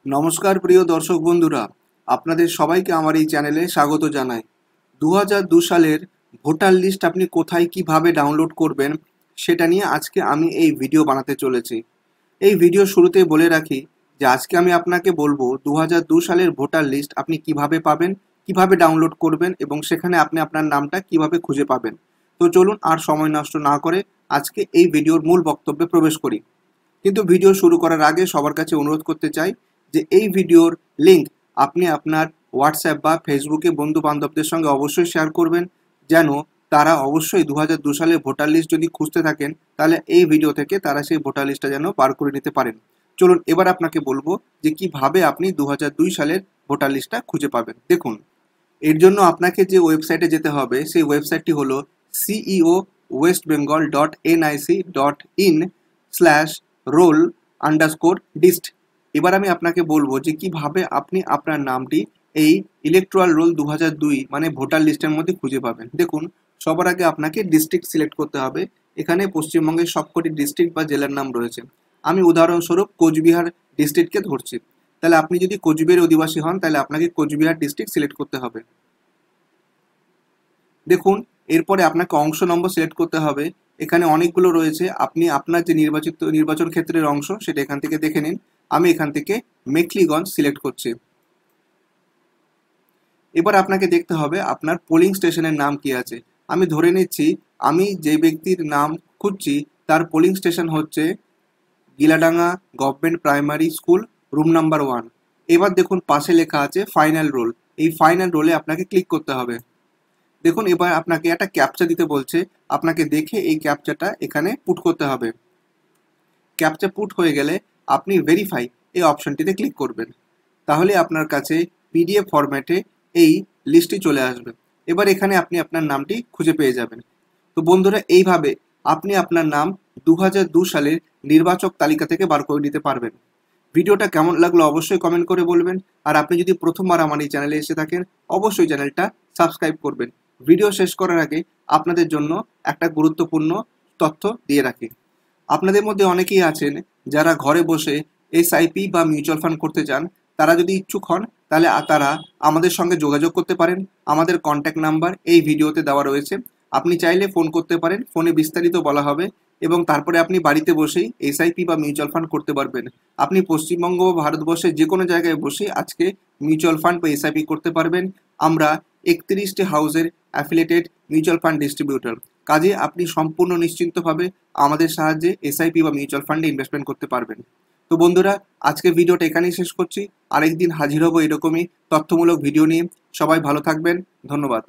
নমস্কার প্রিয় দর্শক বন্ধুরা, আপনাদের সবাইকে আমার এই চ্যানেলে স্বাগত জানাই। 2002 সালের ভোটার লিস্ট আপনি কোথায় কিভাবে ডাউনলোড করবেন সেটা নিয়ে আজকে আমি এই ভিডিও বানাতে চলেছি। এই ভিডিও শুরুতেই বলে রাখি যে আজকে আমি আপনাকে বলবো 2002 সালের ভোটার লিস্ট আপনি কিভাবে পাবেন, কিভাবে ডাউনলোড করবেন এবং সেখানে আপনি আপনার নামটা কিভাবে খুঁজে পাবেন। তো চলুন আর সময় নষ্ট না করে আজকে এই ভিডিওর মূল বক্তব্যে প্রবেশ করি। কিন্তু ভিডিও শুরু করার আগে সবার কাছে অনুরোধ করতে চাই যে এই ভিডিওর লিঙ্ক আপনি আপনার হোয়াটসঅ্যাপ বা ফেসবুকে বন্ধু বান্ধবদের সঙ্গে অবশ্যই শেয়ার করবেন, যেন তারা অবশ্যই 2002 সালের ভোটার লিস্ট যদি খুঁজতে থাকেন তাহলে এই ভিডিও থেকে তারা সেই ভোটার লিস্টটা যেন বার করে নিতে পারেন। চলুন এবার আপনাকে বলবো যে কিভাবে আপনি 2002 সালের ভোটার লিস্টটা খুঁজে পাবেন। দেখুন, এর জন্য আপনাকে যে ওয়েবসাইটে যেতে হবে সেই ওয়েবসাইটটি হলো ceo.westbengal.nic.in/roll_dist। এবার আমি আপনাকে বলবো যে কিভাবে আপনি আপনার নামটি এই ইলেকটোরাল রোল 2002 মানে ভোটার লিস্টের মধ্যে খুঁজে পাবেন। দেখুন, সবার আগে আপনাকে ডিস্ট্রিক্ট সিলেক্ট করতে হবে। এখানে পশ্চিমবঙ্গের সবকটি ডিস্ট্রিক্ট বা জেলার নাম রয়েছে। আমি উদাহরণস্বরূপ কোচবিহার ডিস্ট্রিক্টকে ধরছি। তাহলে আপনি যদি কোচবিহার অধিবাসী হন তাহলে আপনাকে কোচবিহার ডিস্ট্রিক্ট সিলেক্ট করতে হবে। দেখুন, এরপরে আপনাকে অংশ নম্বর সিলেক্ট করতে হবে। এখানে অনেকগুলো রয়েছে, আপনি আপনার যে নির্বাচন ক্ষেত্রের অংশ সেটা এখান থেকে দেখে নিন। আমি এখান থেকে মেখলিগঞ্জ সিলেক্ট করছি। এবার আপনাকে দেখতে হবে আপনার পোলিং স্টেশনের নাম কি আছে। আমি ধরে নিচ্ছি আমি যে ব্যক্তির নাম খুঁজছি তার পোলিং স্টেশন হচ্ছে Giladanga government primary school, room number 1। এবার দেখুন পাশে লেখা আছে ফাইনাল রোল। এই ফাইনাল রোলে আপনাকে ক্লিক করতে হবে। দেখুন, এবার আপনাকে একটা ক্যাপচা দিতে বলছে, আপনাকে দেখে এই ক্যাপচাটা এখানে পুট করতে হবে। ক্যাপচা পুট হয়ে গেলে আপনি ভেরিফাই এই অপশনটিতে ক্লিক করবেন। তাহলে আপনার কাছে পিডিএফ ফরম্যাটে এই লিস্টটি চলে আসবে। এবার এখানে আপনি আপনার নামটি খুঁজে পেয়ে যাবেন। তো বন্ধুরা, এইভাবে আপনি আপনার নাম 2002 সালের নির্বাচক তালিকা থেকে বার করে নিতে পারবেন। ভিডিওটা কেমন লাগলো অবশ্যই কমেন্ট করে বলবেন। আর আপনি যদি প্রথমবার আমার এই চ্যানেলে এসে থাকেন অবশ্যই চ্যানেলটা সাবস্ক্রাইব করবেন। ভিডিও শেষ করার আগে আপনাদের জন্য একটা গুরুত্বপূর্ণ তথ্য দিয়ে রাখি। আপনাদের মধ্যে অনেকেই আছেন যারা ঘরে বসে এসআইপি বা মিউচুয়াল ফান্ড করতে চান। তারা যদি ইচ্ছুক হন তাহলে তারা আমাদের সঙ্গে যোগাযোগ করতে পারেন। আমাদের কন্ট্যাক্ট নাম্বার এই ভিডিওতে দেওয়া রয়েছে। আপনি চাইলে ফোন করতে পারেন, ফোনে বিস্তারিত বলা হবে এবং তারপরে আপনি বাড়িতে বসেই এসআইপি বা মিউচুয়াল ফান্ড করতে পারবেন। আপনি পশ্চিমবঙ্গ বা ভারতবর্ষের যে কোনো জায়গায় বসে আজকে মিউচুয়াল ফান্ড বা এসআইপি করতে পারবেন। আমরা 31টি হাউসের অ্যাফিলিয়েটেড মিউচুয়াল ফান্ড ডিস্ট্রিবিউটর। কাজে আপনি সম্পূর্ণ নিশ্চিন্তভাবে আমাদের সাহায্যে এসআইপি বা মিউচুয়াল ফান্ডে ইনভেস্টমেন্ট করতে পারবেন। তো বন্ধুরা, আজকের ভিডিওটা এখানেই শেষ করছি। আরেকদিন হাজির হব এরকমই তথ্যমূলক ভিডিও নিয়ে। সবাই ভালো থাকবেন। ধন্যবাদ।